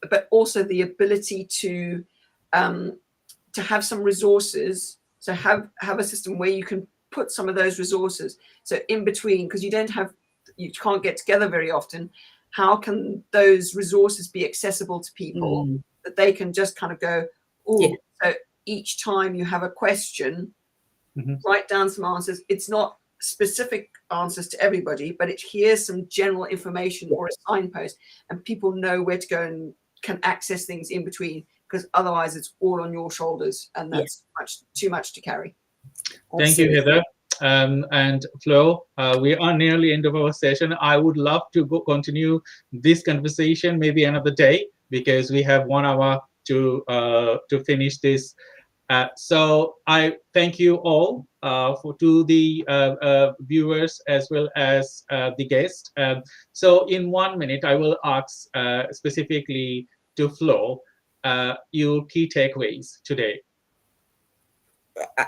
but also the ability to have some resources. So have a system where you can put some of those resources. So in between, because you can't get together very often, how can those resources be accessible to people that they can just kind of go, so each time you have a question, write down some answers. It's not specific answers to everybody, but here's some general information or a signpost, and people know where to go and can access things in between, because otherwise it's all on your shoulders, and that's too much to carry. Thank you, Heather. And Flo, we are nearly end of our session. I would love to continue this conversation maybe another day, because we have 1 hour to finish this. So I thank you all to the viewers as well as the guests. So in 1 minute, I will ask specifically to Flo your key takeaways today.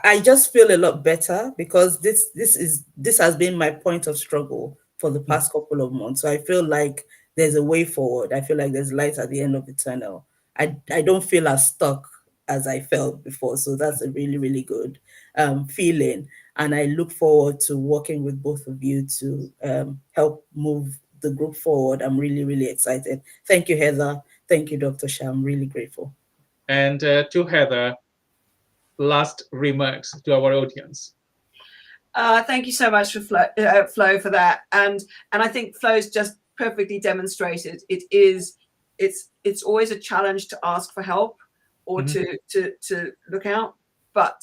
I just feel a lot better because this has been my point of struggle for the past couple of months. So I feel like there's a way forward. I feel like there's light at the end of the tunnel. I don't feel as stuck as I felt before. So that's a really, really good feeling. And I look forward to working with both of you to help move the group forward. I'm really, really excited. Thank you, Heather. Thank you, Dr. Shah. I'm really grateful. And to Heather, last remarks to our audience. Thank you so much for Flo for that, and I think Flo's just perfectly demonstrated it's always a challenge to ask for help or to look out, but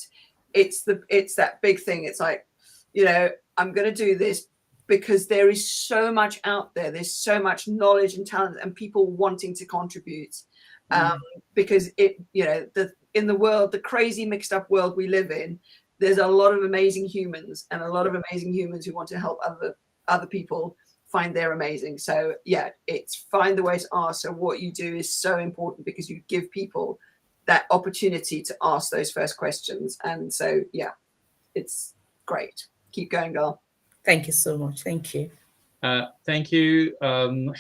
it's that big thing. It's like, I'm going to do this because there is so much out there. There's so much knowledge and talent and people wanting to contribute. Because in the world, the crazy mixed up world we live in, there's a lot of amazing humans and a lot of amazing humans who want to help other people find their amazing. So it's find the way to ask. So what you do is so important because you give people that opportunity to ask those first questions. And so, it's great. Keep going, girl. Thank you so much. Thank you. Thank you,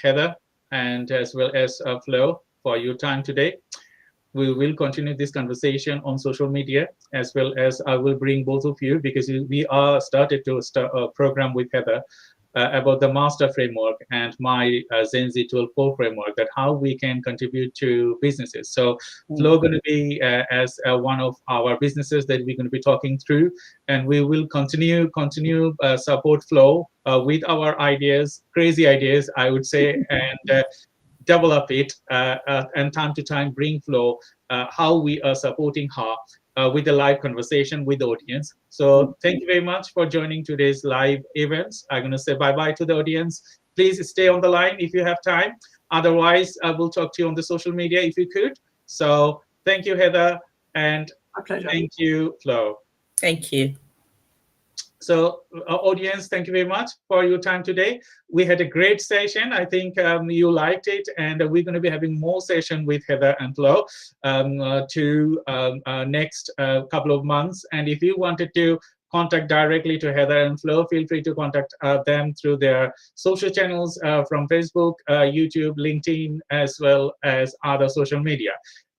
Heather, and as well as Flo, for your time today. We will continue this conversation on social media, as well as I will bring both of you, because we are started to start a program with Heather about the master framework and my Gen Z 12 framework, that how we can contribute to businesses. So Flo going to be as one of our businesses that we're going to be talking through, and we will continue support Flo with our ideas, crazy ideas, I would say, and develop it and time to time bring Flo how we are supporting her with a live conversation with the audience. So thank you very much for joining today's live events. I'm going to say bye-bye to the audience. Please stay on the line if you have time. Otherwise, I will talk to you on the social media if you could. So thank you, Heather, and My pleasure. Thank you, Flo. Thank you. So, audience, thank you very much for your time today. We had a great session. I think you liked it, and we're going to be having more session with Heather and Flo to next couple of months. And if you wanted to contact directly to Heather and Flo, feel free to contact them through their social channels from Facebook, YouTube, LinkedIn, as well as other social media.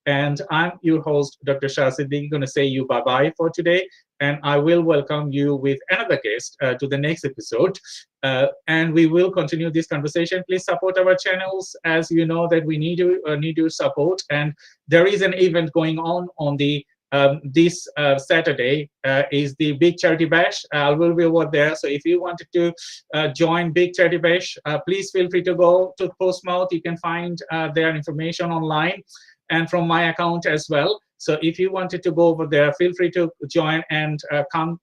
And I'm your host, Dr. Shah Siddiqui, going to say you bye-bye for today. And I will welcome you with another guest to the next episode. And we will continue this conversation. Please support our channels, as you know that we need your support. And there is an event going on the this Saturday is the Big Charity Bash. I will be over there. So if you wanted to join Big Charity Bash, please feel free to go to Postmouth. You can find their information online and from my account as well. So if you wanted to go over there, feel free to join and come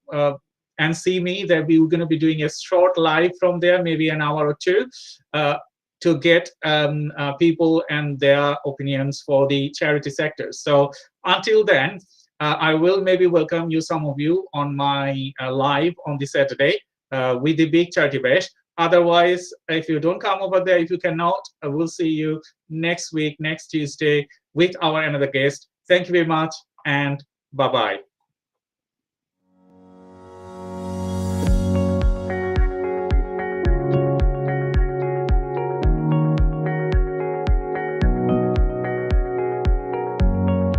and see me. That we're going to be doing a short live from there, maybe an hour or two, to get people and their opinions for the charity sector. So until then, I will maybe welcome you, some of you, on my live on this Saturday with the Big Charity Bash. Otherwise, if you don't come over there, if you cannot, I will see you next week, next Tuesday, with our another guest. Thank you very much, and bye-bye.